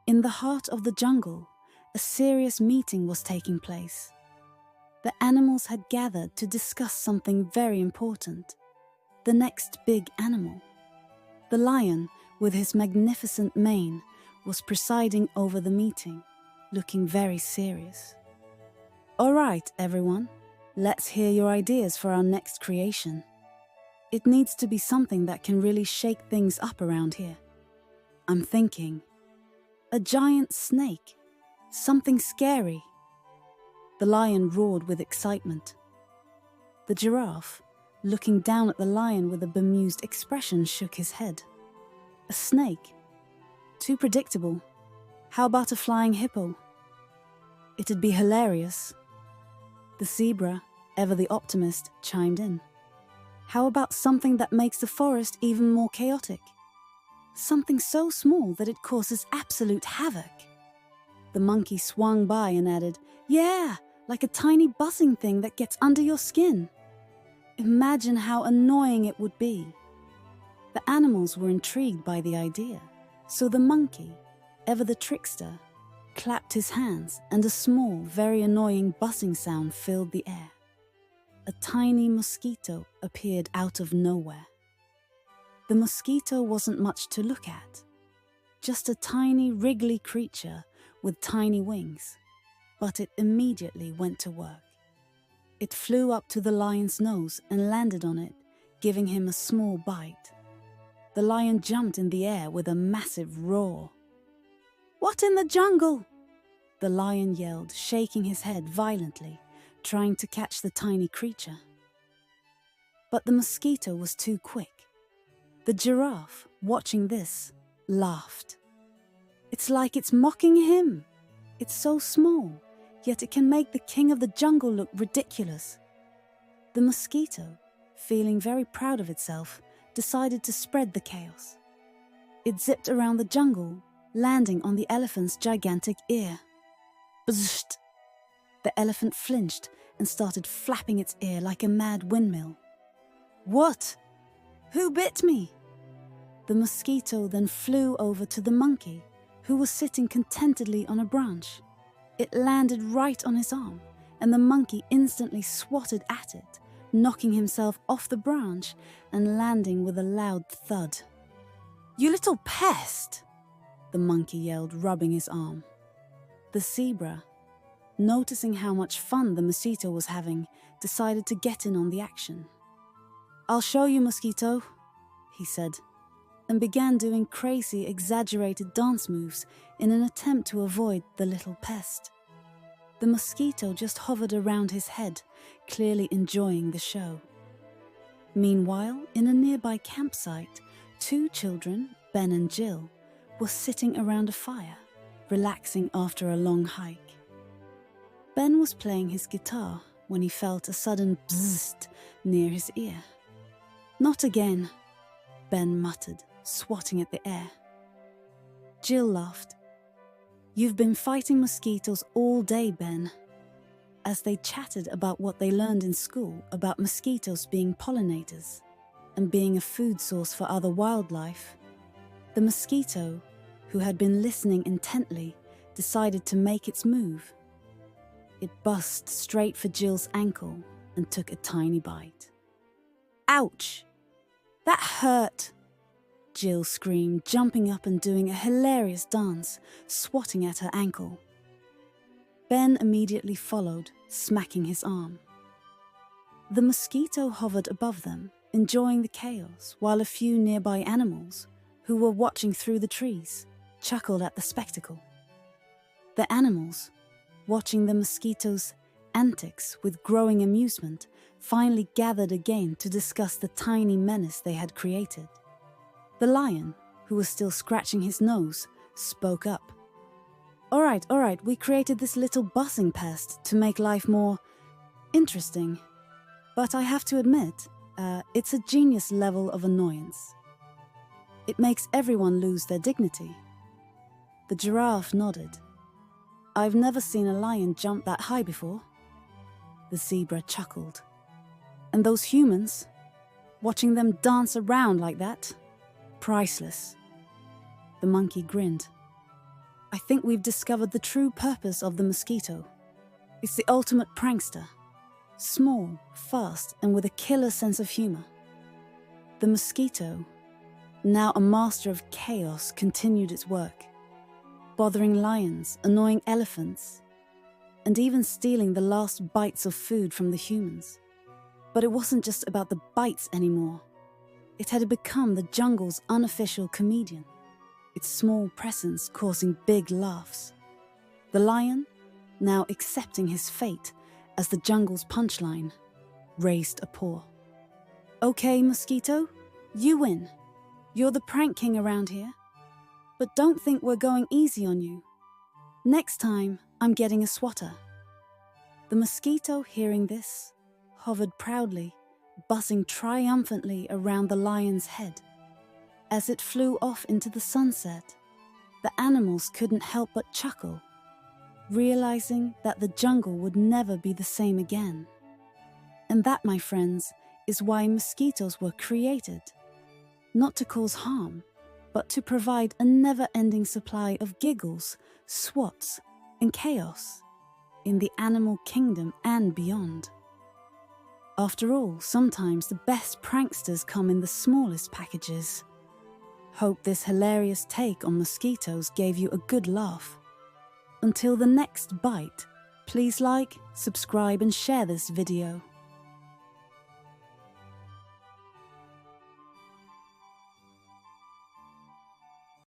In the heart of the jungle, a serious meeting was taking place. The animals had gathered to discuss something very important. The next big animal. The lion, with his magnificent mane, was presiding over the meeting, looking very serious. "All right, everyone, let's hear your ideas for our next creation. It needs to be something that can really shake things up around here. I'm thinking, a giant snake, something scary." The lion roared with excitement. The giraffe, looking down at the lion with a bemused expression, shook his head. "A snake? Too predictable. How about a flying hippo? It'd be hilarious." The zebra, ever the optimist, chimed in. "How about something that makes the forest even more chaotic? Something so small that it causes absolute havoc." The monkey swung by and added, "Yeah, like a tiny buzzing thing that gets under your skin. Imagine how annoying it would be." The animals were intrigued by the idea, so the monkey, ever the trickster, clapped his hands and a small, very annoying buzzing sound filled the air. A tiny mosquito appeared out of nowhere. The mosquito wasn't much to look at, just a tiny, wriggly creature with tiny wings, but it immediately went to work. It flew up to the lion's nose and landed on it, giving him a small bite. The lion jumped in the air with a massive roar. "What in the jungle?" the lion yelled, shaking his head violently, trying to catch the tiny creature. But the mosquito was too quick. The giraffe, watching this, laughed. "It's like it's mocking him. It's so small, yet it can make the king of the jungle look ridiculous." The mosquito, feeling very proud of itself, decided to spread the chaos. It zipped around the jungle, landing on the elephant's gigantic ear. Bzzzt! The elephant flinched and started flapping its ear like a mad windmill. "What? Who bit me?" The mosquito then flew over to the monkey, who was sitting contentedly on a branch. It landed right on his arm, and the monkey instantly swatted at it, knocking himself off the branch and landing with a loud thud. "You little pest!" the monkey yelled, rubbing his arm. The zebra, noticing how much fun the mosquito was having, decided to get in on the action. "I'll show you, mosquito," he said, and began doing crazy, exaggerated dance moves in an attempt to avoid the little pest. The mosquito just hovered around his head, clearly enjoying the show. Meanwhile, in a nearby campsite, two children, Ben and Jill, were sitting around a fire, relaxing after a long hike. Ben was playing his guitar when he felt a sudden bzzzt near his ear. "Not again," Ben muttered, swatting at the air. Jill laughed. "You've been fighting mosquitoes all day, Ben." As they chatted about what they learned in school about mosquitoes being pollinators and being a food source for other wildlife, the mosquito, who had been listening intently, decided to make its move. It buzzed straight for Jill's ankle and took a tiny bite. "Ouch! That hurt!" Jill screamed, jumping up and doing a hilarious dance, swatting at her ankle. Ben immediately followed, smacking his arm. The mosquito hovered above them, enjoying the chaos, while a few nearby animals, who were watching through the trees, chuckled at the spectacle. The animals, watching the mosquito's antics with growing amusement, finally gathered again to discuss the tiny menace they had created. The lion, who was still scratching his nose, spoke up. All right, we created this little buzzing pest to make life more interesting. But I have to admit, it's a genius level of annoyance. It makes everyone lose their dignity." The giraffe nodded. "I've never seen a lion jump that high before." The zebra chuckled. "And those humans, watching them dance around like that, priceless." The monkey grinned. I think we've discovered the true purpose of the mosquito. It's the ultimate prankster. Small, fast, and with a killer sense of humor. The mosquito, now a master of chaos, continued its work, bothering lions, annoying elephants, and even stealing the last bites of food from the humans. But it wasn't just about the bites anymore. It had become the jungle's unofficial comedian, its small presence causing big laughs. The lion, now accepting his fate as the jungle's punchline, raised a paw. Okay, Mosquito, you win. You're the prank king around here. But don't think we're going easy on you. Next time, I'm getting a swatter. The mosquito, hearing this, hovered proudly, buzzing triumphantly around the lion's head. As it flew off into the sunset, the animals couldn't help but chuckle, realizing that the jungle would never be the same again. And that, my friends, is why mosquitoes were created. Not to cause harm, but to provide a never-ending supply of giggles, swats, and chaos in the animal kingdom and beyond. After all, sometimes the best pranksters come in the smallest packages. Hope this hilarious take on mosquitoes gave you a good laugh. Until the next bite, please like, subscribe and share this video.